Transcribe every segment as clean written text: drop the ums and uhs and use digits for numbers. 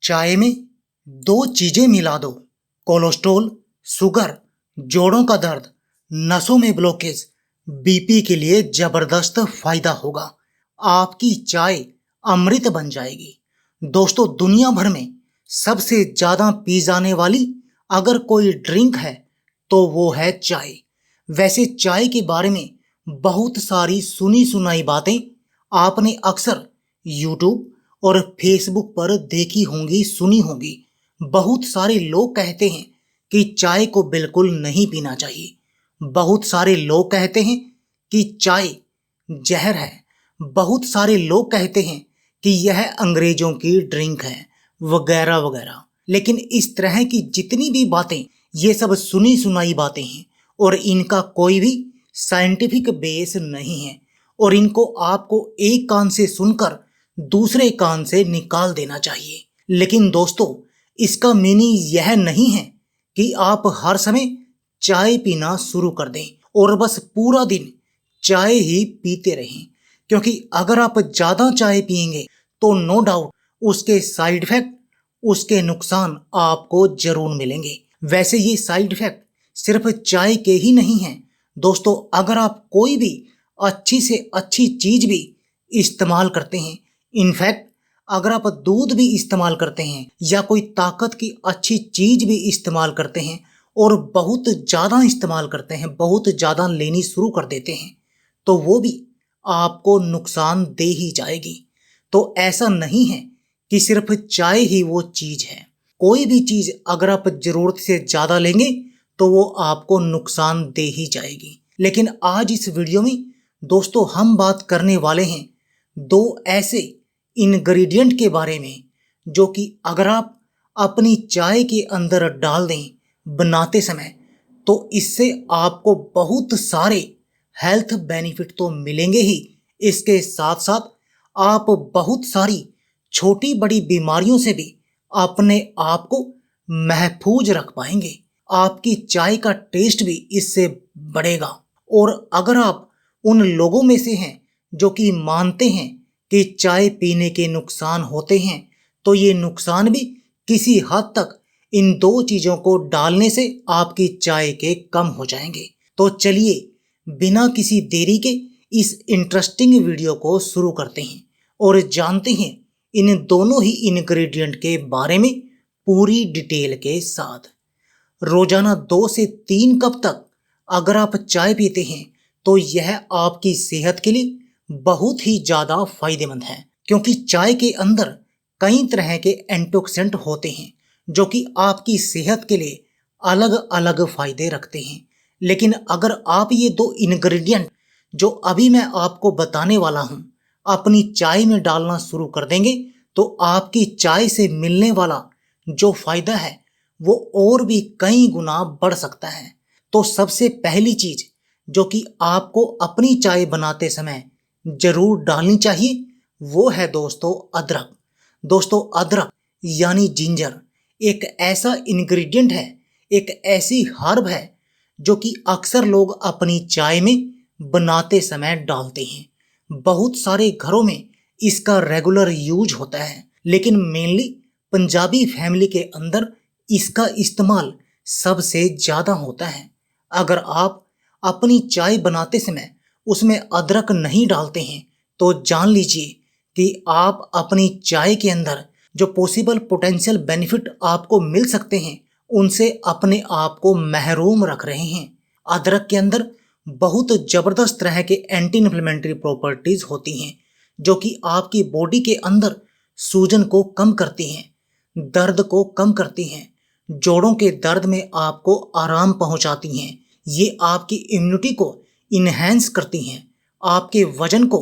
चाय में दो चीजें मिला दो, कोलेस्ट्रॉल, शुगर, जोड़ों का दर्द, नसों में ब्लॉकेज, बीपी के लिए जबरदस्त फायदा होगा। आपकी चाय अमृत बन जाएगी। दोस्तों, दुनिया भर में सबसे ज्यादा पी जाने वाली अगर कोई ड्रिंक है तो वो है चाय। वैसे चाय के बारे में बहुत सारी सुनी सुनाई बातें आपने अक्सर यूट्यूब और फेसबुक पर देखी होंगी, सुनी होंगी। बहुत सारे लोग कहते हैं कि चाय को बिल्कुल नहीं पीना चाहिए। बहुत सारे लोग कहते हैं कि चाय जहर है। बहुत सारे लोग कहते हैं कि यह अंग्रेजों की ड्रिंक है, वगैरह वगैरह। लेकिन इस तरह की जितनी भी बातें, ये सब सुनी सुनाई बातें हैं और इनका कोई भी साइंटिफिक बेस नहीं है और इनको आपको एक कान से सुनकर दूसरे कान से निकाल देना चाहिए। लेकिन दोस्तों, इसका मीनिंग यह नहीं है कि आप हर समय चाय पीना शुरू कर दें और बस पूरा दिन चाय ही पीते रहें, क्योंकि अगर आप ज़्यादा चाय पिएंगे तो नो डाउट उसके साइड इफेक्ट, उसके नुकसान आपको जरूर मिलेंगे। वैसे ये साइड इफेक्ट सिर्फ चाय के ही नहीं हैं दोस्तों। अगर आप कोई भी अच्छी से अच्छी चीज भी इस्तेमाल करते हैं, इनफैक्ट अगर आप दूध भी इस्तेमाल करते हैं या कोई ताकत की अच्छी चीज भी इस्तेमाल करते हैं और बहुत ज़्यादा इस्तेमाल करते हैं, बहुत ज़्यादा लेनी शुरू कर देते हैं, तो वो भी आपको नुकसान दे ही जाएगी। तो ऐसा नहीं है कि सिर्फ चाय ही वो चीज है। कोई भी चीज अगर आप जरूरत से ज्यादा लेंगे तो वो आपको नुकसान दे ही जाएगी। लेकिन आज इस वीडियो में दोस्तों हम बात करने वाले हैं दो ऐसे इंग्रेडिएंट के बारे में जो कि अगर आप अपनी चाय के अंदर डाल दें बनाते समय, तो इससे आपको बहुत सारे हेल्थ बेनिफिट तो मिलेंगे ही, इसके साथ साथ आप बहुत सारी छोटी बड़ी बीमारियों से भी अपने आप को महफूज रख पाएंगे। आपकी चाय का टेस्ट भी इससे बढ़ेगा। और अगर आप उन लोगों में से हैं जो कि मानते हैं कि चाय पीने के नुकसान होते हैं, तो ये नुकसान भी किसी हद तक इन दो चीजों को डालने से आपकी चाय के कम हो जाएंगे। तो चलिए बिना किसी देरी के इस इंटरेस्टिंग वीडियो को शुरू करते हैं और जानते हैं इन दोनों ही इंग्रेडिएंट के बारे में पूरी डिटेल के साथ। रोजाना 2 से 3 कप तक अगर आप चाय पीते हैं तो यह आपकी सेहत के लिए बहुत ही ज्यादा फायदेमंद है, क्योंकि चाय के अंदर कई तरह के एंटीऑक्सीडेंट होते हैं जो कि आपकी सेहत के लिए अलग अलग फायदे रखते हैं। लेकिन अगर आप ये दो इंग्रेडिएंट जो अभी मैं आपको बताने वाला हूं अपनी चाय में डालना शुरू कर देंगे, तो आपकी चाय से मिलने वाला जो फायदा है वो और भी कई गुना बढ़ सकता है। तो सबसे पहली चीज जो कि आपको अपनी चाय बनाते समय जरूर डालनी चाहिए वो है दोस्तों अदरक। दोस्तों, अदरक यानी जिंजर एक ऐसा इंग्रेडिएंट है, एक ऐसी हर्ब है जो कि अक्सर लोग अपनी चाय में बनाते समय डालते हैं। बहुत सारे घरों में इसका रेगुलर यूज होता है, लेकिन मेनली पंजाबी फैमिली के अंदर इसका इस्तेमाल सबसे ज्यादा होता है। अगर आप अपनी चाय बनाते समय उसमें अदरक नहीं डालते हैं तो जान लीजिए कि आप अपनी चाय के अंदर जो पॉसिबल पोटेंशियल बेनिफिट आपको मिल सकते हैं उनसे अपने आप को महरूम रख रहे हैं। अदरक के अंदर बहुत जबरदस्त तरह के एंटी इन्फ्लेमेटरी प्रॉपर्टीज होती हैं जो कि आपकी बॉडी के अंदर सूजन को कम करती हैं, दर्द को कम करती हैं, जोड़ों के दर्द में आपको आराम पहुंचाती हैं। ये आपकी इम्यूनिटी को इन्हेंस करती हैं, आपके वजन को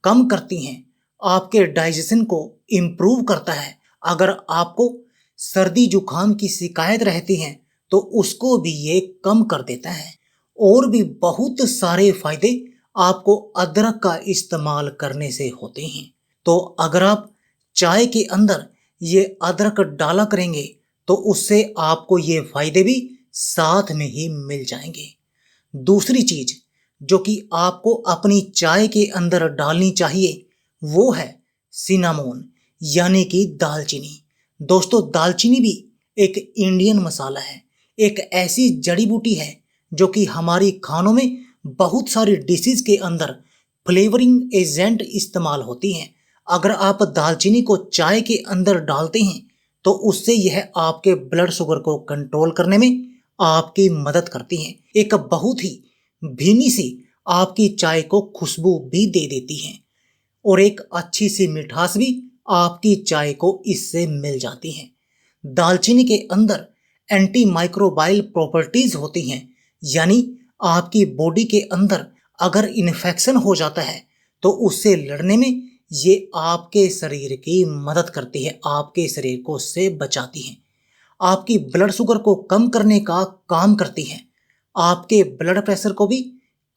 कम करती हैं, आपके डाइजेशन को इम्प्रूव करता है। अगर आपको सर्दी जुकाम की शिकायत रहती है तो उसको भी ये कम कर देता है। और भी बहुत सारे फायदे आपको अदरक का इस्तेमाल करने से होते हैं। तो अगर आप चाय के अंदर ये अदरक डाला करेंगे तो उससे आपको ये फायदे भी साथ में ही मिल जाएंगे। दूसरी चीज जो कि आपको अपनी चाय के अंदर डालनी चाहिए वो है सिनामोन यानी कि दालचीनी। दोस्तों, दालचीनी भी एक इंडियन मसाला है, एक ऐसी जड़ी बूटी है जो कि हमारी खानों में बहुत सारी डिशेज के अंदर फ्लेवरिंग एजेंट इस्तेमाल होती हैं। अगर आप दालचीनी को चाय के अंदर डालते हैं तो उससे यह आपके ब्लड शुगर को कंट्रोल करने में आपकी मदद करती हैं। एक बहुत ही भीनी सी आपकी चाय को खुशबू भी दे देती हैं और एक अच्छी सी मिठास भी आपकी चाय को इससे मिल जाती है। दालचीनी के अंदर एंटी माइक्रोबाइल प्रॉपर्टीज होती हैं, यानी आपकी बॉडी के अंदर अगर इन्फेक्शन हो जाता है तो उससे लड़ने में ये आपके शरीर की मदद करती है, आपके शरीर को उससे बचाती है। आपकी ब्लड शुगर को कम करने का काम करती है, आपके ब्लड प्रेशर को भी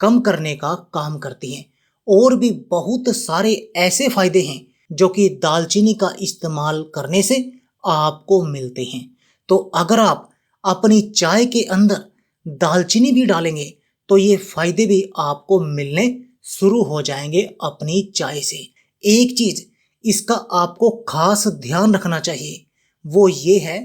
कम करने का काम करती हैं और भी बहुत सारे ऐसे फायदे हैं जो कि दालचीनी का इस्तेमाल करने से आपको मिलते हैं। तो अगर आप अपनी चाय के अंदर दालचीनी भी डालेंगे तो ये फायदे भी आपको मिलने शुरू हो जाएंगे अपनी चाय से। एक चीज इसका आपको खास ध्यान रखना चाहिए, वो ये है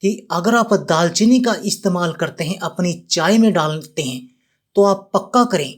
कि अगर आप दालचीनी का इस्तेमाल करते हैं, अपनी चाय में डालते हैं, तो आप पक्का करें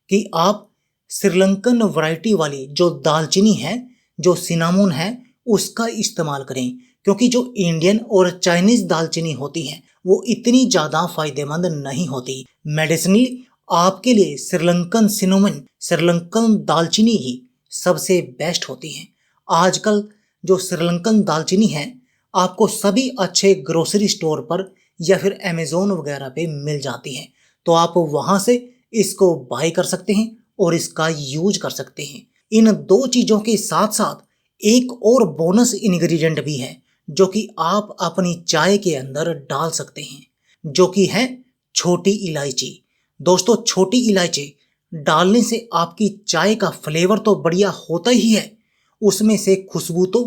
कि आप श्रीलंकन वैरायटी वाली जो दालचीनी है, जो सिनामोन है, उसका इस्तेमाल करें। क्योंकि जो इंडियन और चाइनीज दालचीनी होती है वो इतनी ज़्यादा फायदेमंद नहीं होती। मेडिसिनली आपके लिए श्रीलंकन सिनामोन, श्रीलंकन दालचीनी ही सबसे बेस्ट होती है। आजकल जो श्रीलंकन दालचीनी है आपको सभी अच्छे ग्रोसरी स्टोर पर या फिर अमेज़ोन वगैरह पे मिल जाती है, तो आप वहाँ से इसको बाय कर सकते हैं और इसका यूज कर सकते हैं। इन दो चीज़ों के साथ साथ एक और बोनस इंग्रेडिएंट भी है जो कि आप अपनी चाय के अंदर डाल सकते हैं, जो कि है छोटी इलायची। दोस्तों, छोटी इलायची डालने से आपकी चाय का फ्लेवर तो बढ़िया होता ही है, उसमें से खुशबू तो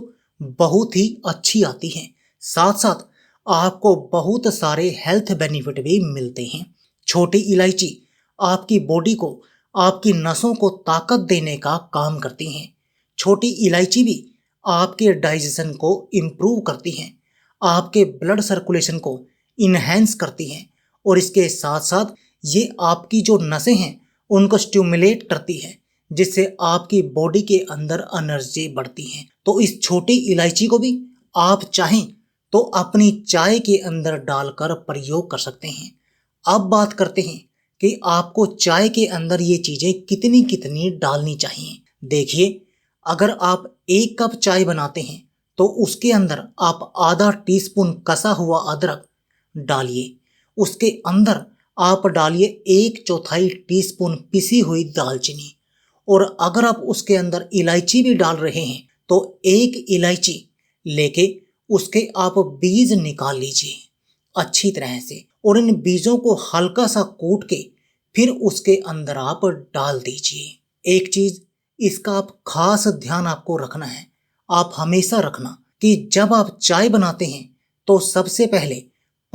बहुत ही अच्छी आती है। साथ साथ आपको बहुत सारे हेल्थ बेनिफिट भी मिलते हैं। छोटी इलायची आपकी बॉडी को, आपकी नसों को ताकत देने का काम करती हैं। छोटी इलायची भी आपके डाइजेशन को इम्प्रूव करती हैं, आपके ब्लड सर्कुलेशन को इन्हेंस करती हैं और इसके साथ साथ ये आपकी जो नसें हैं उनको स्टिमुलेट करती है, जिससे आपकी बॉडी के अंदर एनर्जी बढ़ती है। तो इस छोटी इलायची को भी आप चाहें तो अपनी चाय के अंदर डालकर प्रयोग कर सकते हैं। अब बात करते हैं कि आपको चाय के अंदर ये चीज़ें कितनी कितनी डालनी चाहिए। देखिए, अगर आप 1 कप चाय बनाते हैं तो उसके अंदर आप आधा टीस्पून कसा हुआ अदरक डालिए। उसके अंदर आप डालिए 1/4 टीस्पून पिसी हुई दालचीनी, और अगर आप उसके अंदर इलायची भी डाल रहे हैं तो 1 इलायची लेके उसके आप बीज निकाल लीजिए अच्छी तरह से, और इन बीजों को हल्का सा कूट के फिर उसके अंदर आप डाल दीजिए। एक चीज इसका आप खास ध्यान आपको रखना है, आप हमेशा रखना कि जब आप चाय बनाते हैं तो सबसे पहले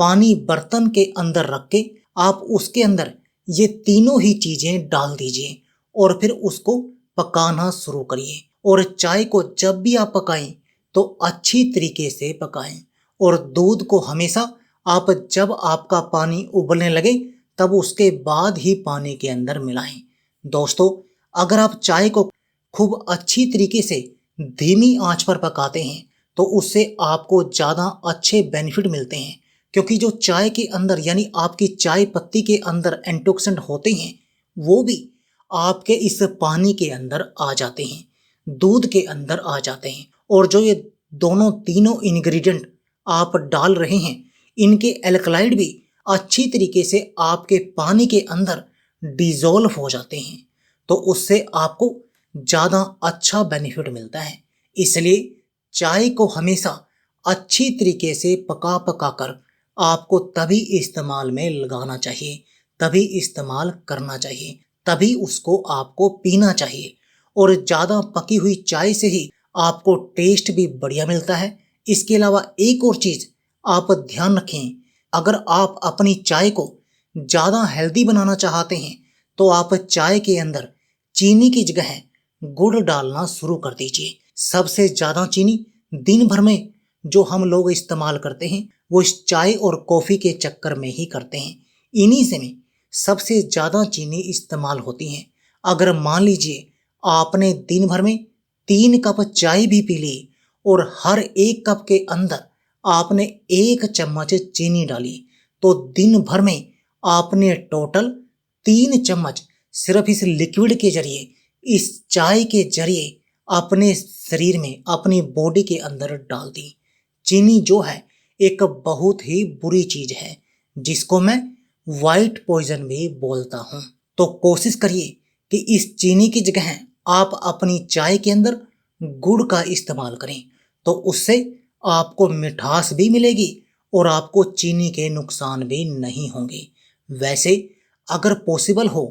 पानी बर्तन के अंदर रख के आप उसके अंदर ये तीनों ही चीजें डाल दीजिए और फिर उसको पकाना शुरू करिए। और चाय को जब भी आप पकाएं तो अच्छी तरीके से पकाएं, और दूध को हमेशा आप जब आपका पानी उबलने लगे तब उसके बाद ही पानी के अंदर मिलाएं। दोस्तों, अगर आप चाय को खूब अच्छी तरीके से धीमी आंच पर पकाते हैं तो उससे आपको ज़्यादा अच्छे बेनिफिट मिलते हैं, क्योंकि जो चाय के अंदर यानी आपकी चाय पत्ती के अंदर एंटीऑक्सीडेंट होते हैं वो भी आपके इस पानी के अंदर आ जाते हैं, दूध के अंदर आ जाते हैं। और जो ये दोनों तीनों इंग्रेडिएंट आप डाल रहे हैं इनके एल्कलाइड भी अच्छी तरीके से आपके पानी के अंदर डिजोल्व हो जाते हैं, तो उससे आपको ज़्यादा अच्छा बेनिफिट मिलता है। इसलिए चाय को हमेशा अच्छी तरीके से पका पका कर आपको तभी इस्तेमाल में लगाना चाहिए, तभी इस्तेमाल करना चाहिए, तभी उसको आपको पीना चाहिए। और ज़्यादा पकी हुई चाय से ही आपको टेस्ट भी बढ़िया मिलता है। इसके अलावा एक और चीज़ आप ध्यान रखें, अगर आप अपनी चाय को ज़्यादा हेल्दी बनाना चाहते हैं तो आप चाय के अंदर चीनी की जगह गुड़ डालना शुरू कर दीजिए। सबसे ज़्यादा चीनी दिन भर में जो हम लोग इस्तेमाल करते हैं वो इस चाय और कॉफ़ी के चक्कर में ही करते हैं। इन्हीं से में सबसे ज़्यादा चीनी इस्तेमाल होती है। अगर मान लीजिए आपने दिन भर में 3 कप चाय भी पी ली और हर एक कप के अंदर आपने 1 चम्मच चीनी डाली, तो दिन भर में आपने टोटल 3 चम्मच सिर्फ इस लिक्विड के जरिए, इस चाय के जरिए अपने शरीर में, अपनी बॉडी के अंदर डाल दी। चीनी जो है एक बहुत ही बुरी चीज है जिसको मैं वाइट पॉइजन भी बोलता हूँ। तो कोशिश करिए कि इस चीनी की जगह आप अपनी चाय के अंदर गुड़ का इस्तेमाल करें, तो उससे आपको मिठास भी मिलेगी और आपको चीनी के नुकसान भी नहीं होंगे। वैसे अगर पॉसिबल हो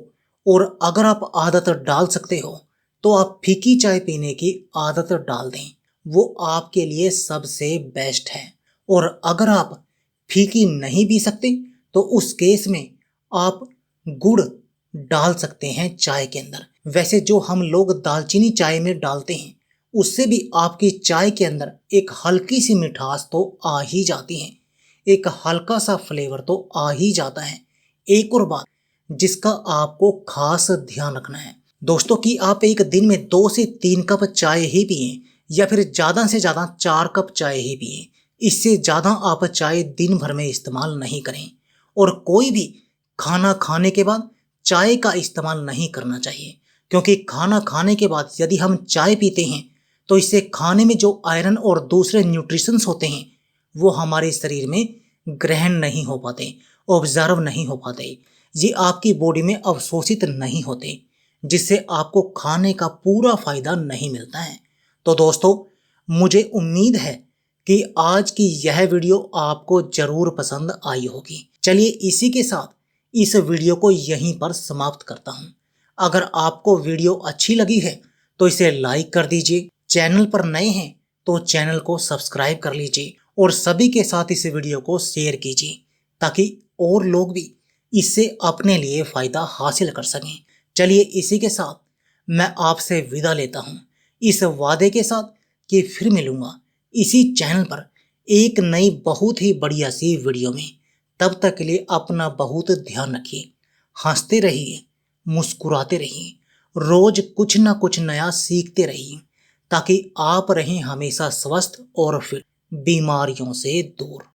और अगर आप आदत डाल सकते हो तो आप फीकी चाय पीने की आदत डाल दें, वो आपके लिए सबसे बेस्ट है। और अगर आप फीकी नहीं पी सकते तो उस केस में आप गुड़ डाल सकते हैं चाय के अंदर। वैसे जो हम लोग दालचीनी चाय में डालते हैं उससे भी आपकी चाय के अंदर एक हल्की सी मिठास तो आ ही जाती है, एक हल्का सा फ्लेवर तो आ ही जाता है। एक और बात जिसका आपको खास ध्यान रखना है दोस्तों, कि आप एक दिन में 2 से 3 कप चाय ही पिए या फिर ज़्यादा से ज़्यादा 4 कप चाय ही पिए। इससे ज़्यादा आप चाय दिन भर में इस्तेमाल नहीं करें। और कोई भी खाना खाने के बाद चाय का इस्तेमाल नहीं करना चाहिए, क्योंकि खाना खाने के बाद यदि हम चाय पीते हैं तो इससे खाने में जो आयरन और दूसरे न्यूट्रिशंस होते हैं वो हमारे शरीर में ग्रहण नहीं हो पाते, ऑब्जर्व नहीं हो पाते, ये आपकी बॉडी में अवशोषित नहीं होते, जिससे आपको खाने का पूरा फायदा नहीं मिलता है। तो दोस्तों, मुझे उम्मीद है कि आज की यह वीडियो आपको जरूर पसंद आई होगी। चलिए इसी के साथ इस वीडियो को यहीं पर समाप्त करता हूं। अगर आपको वीडियो अच्छी लगी है तो इसे लाइक कर दीजिए, चैनल पर नए हैं तो चैनल को सब्सक्राइब कर लीजिए और सभी के साथ इस वीडियो को शेयर कीजिए ताकि और लोग भी इससे अपने लिए फायदा हासिल कर सकें। चलिए इसी के साथ मैं आपसे विदा लेता हूं, इस वादे के साथ कि फिर मिलूंगा इसी चैनल पर एक नई बहुत ही बढ़िया सी वीडियो में। तब तक के लिए अपना बहुत ध्यान रखिए, हंसते रहिए, मुस्कुराते रहिए, रोज कुछ ना कुछ नया सीखते रहिए ताकि आप रहें हमेशा स्वस्थ और फिट, बीमारियों से दूर।